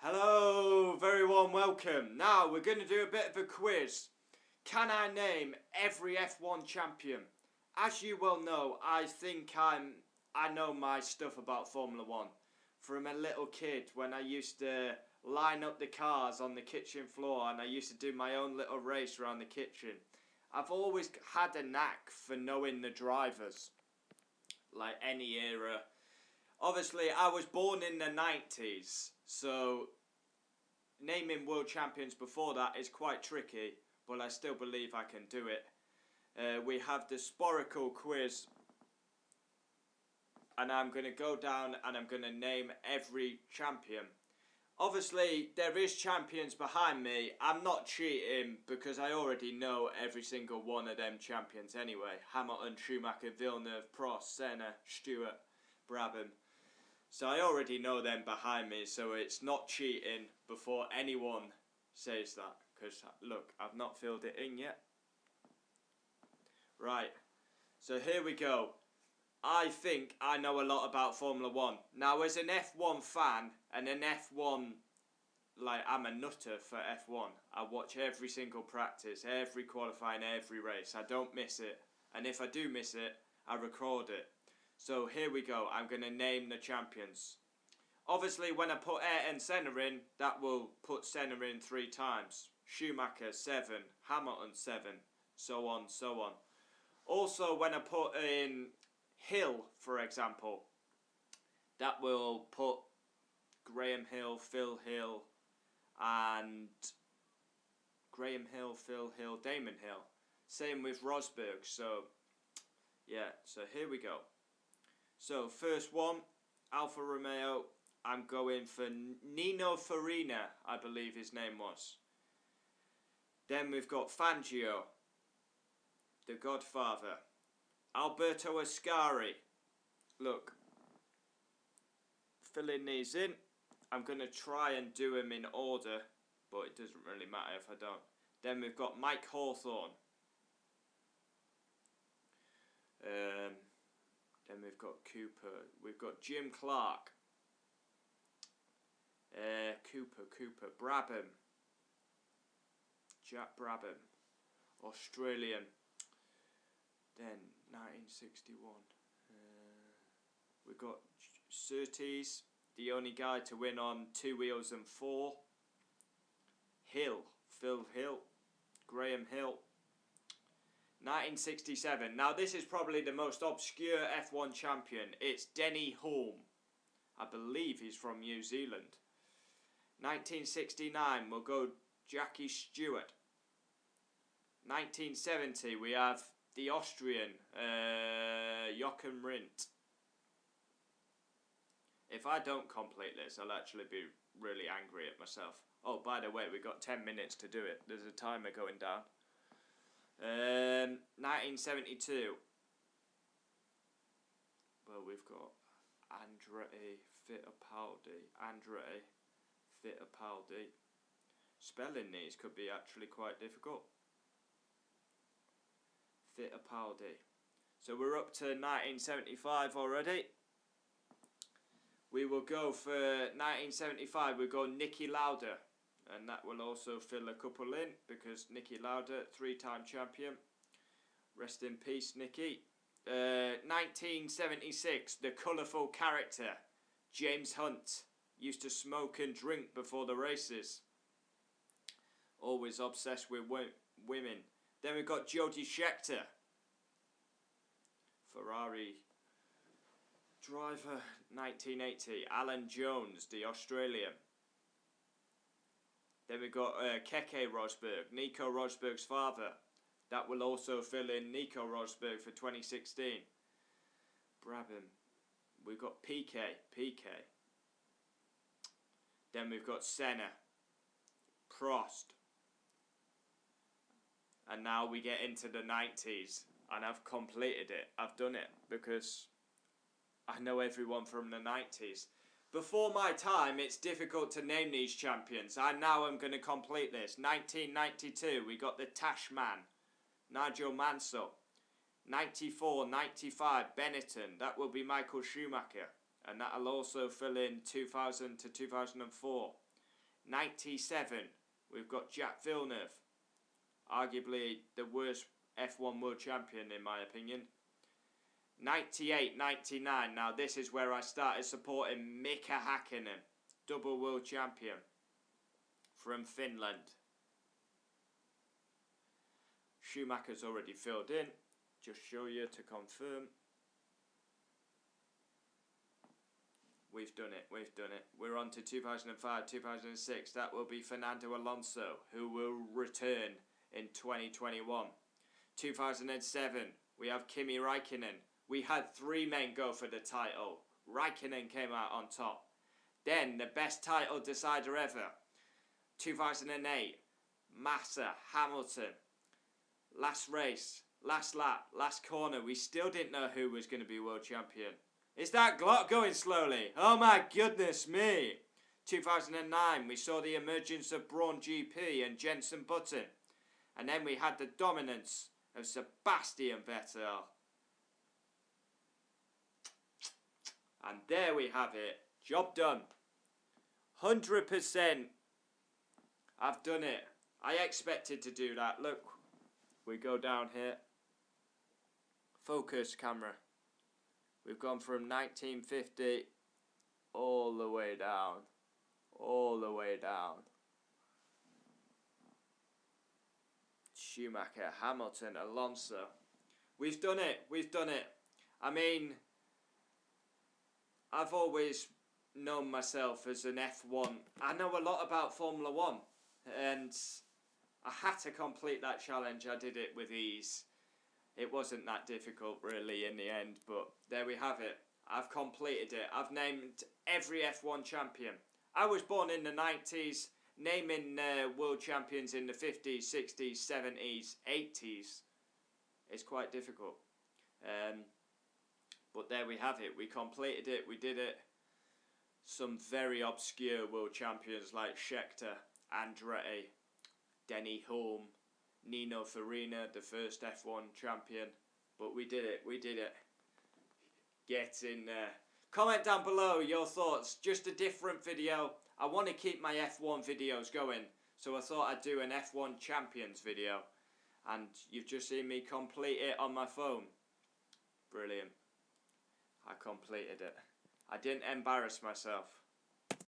Hello, very warm welcome. Now we're going to do a bit of a quiz. Can I name every F1 champion? As you well know, I know my stuff about Formula 1. From a little kid when I used to line up the cars on the kitchen floor and I used to do my own little race around the kitchen. I've always had a knack for knowing the drivers, like any era. Obviously, I was born in the 90s, so naming world champions before that is quite tricky, but I still believe I can do it. We have the Sporcle quiz, and I'm going to go down and I'm going to name every champion. Obviously, there is champions behind me. I'm not cheating because I already know every single one of them champions anyway. Hamilton, Schumacher, Villeneuve, Prost, Senna, Stewart, Brabham. So I already know them behind me, so it's not cheating before anyone says that. Because, look, I've not filled it in yet. Right, so here we go. I think I know a lot about Formula 1. Now, as an F1 fan, and an F1, I'm a nutter for F1. I watch every single practice, every qualifying, every race. I don't miss it. And if I do miss it, I record it. So here we go, I'm going to name the champions. Obviously when I put Ayrton Senna in, that will put Senna in 3 times. Schumacher 7, Hamilton 7, so on, so on. Also when I put in Hill, for example, that will put Graham Hill, Phil Hill, and Damon Hill. Same with Rosberg, so yeah, so here we go. So first one, Alfa Romeo, I'm going for Nino Farina, I believe his name was. Then we've got Fangio, the Godfather. Alberto Ascari. Look, filling these in. I'm going to try and do them in order, but it doesn't really matter if I don't. Then we've got Mike Hawthorne. Then we've got Cooper. We've got Jim Clark. Cooper. Brabham. Jack Brabham. Australian. Then 1961. We've got Surtees, the only guy to win on 2 wheels and 4. Hill. Phil Hill. Graham Hill. 1967. Now this is probably the most obscure F1 champion. It's Denny Hulme. I believe he's from New Zealand. 1969 we'll go Jackie Stewart. 1970 we have the Austrian Jochen Rindt. If I don't complete this, I'll actually be really angry at myself. Oh, by the way, we've got 10 minutes to do it. There's a timer going down. 1972. Well, we've got Andrea Fittipaldi. Spelling these could be actually quite difficult. Fittipaldi. So we're up to 1975 already. We will go for 1975. We'll go Niki Lauda. And that will also fill a couple in because Niki Lauda, 3-time champion. Rest in peace, Niki. 1976, the colourful character, James Hunt. Used to smoke and drink before the races. Always obsessed with women. Then we've got Jody Scheckter. Ferrari driver, 1980. Alan Jones, the Australian. Then we've got Keke Rosberg, Nico Rosberg's father. That will also fill in Nico Rosberg for 2016. Brabham. We've got Piquet. Then we've got Senna. Prost. And now we get into the 90s. And I've completed it. I've done it because I know everyone from the 90s. Before my time, it's difficult to name these champions. I now am going to complete this. 1992, we got the Tash Man, Nigel Mansell. 94, 95, Benetton. That will be Michael Schumacher. And that'll also fill in 2000 to 2004. 97, we've got Jacques Villeneuve, arguably the worst F1 world champion in my opinion. 98, 99, now this is where I started supporting Mika Häkkinen, double world champion from Finland. Schumacher's already filled in, just show you to confirm. We've done it, we've done it. We're on to 2005, 2006. That will be Fernando Alonso, who will return in 2021. 2007, we have Kimi Räikkönen. We had 3 men go for the title. Räikkönen came out on top. Then, the best title decider ever. 2008, Massa, Hamilton. Last race, last lap, last corner. We still didn't know who was going to be world champion. Is that Glock going slowly? Oh my goodness me. 2009, we saw the emergence of Braun GP and Jenson Button. And then we had the dominance of Sebastian Vettel. And there we have it. Job done. 100%. I've done it. I expected to do that. Look, we go down here. Focus camera. We've gone from 1950 all the way down. All the way down. Schumacher, Hamilton, Alonso. We've done it. We've done it. I mean, I've always known myself as an F1. I know a lot about Formula 1. And I had to complete that challenge. I did it with ease. It wasn't that difficult really in the end, but there we have it. I've completed it. I've named every F1 champion. I was born in the 90s, naming world champions in the 50s, 60s, 70s, 80s is quite difficult. But there we have it. We completed it. We did it. Some very obscure world champions like Scheckter, Andretti, Denny Hulme, Nino Farina, the first F1 champion. But we did it, we did it. Get in there. Comment down below your thoughts. Just a different video. I want to keep my F1 videos going. So I thought I'd do an F1 Champions video. And you've just seen me complete it on my phone. Brilliant. I completed it. I didn't embarrass myself.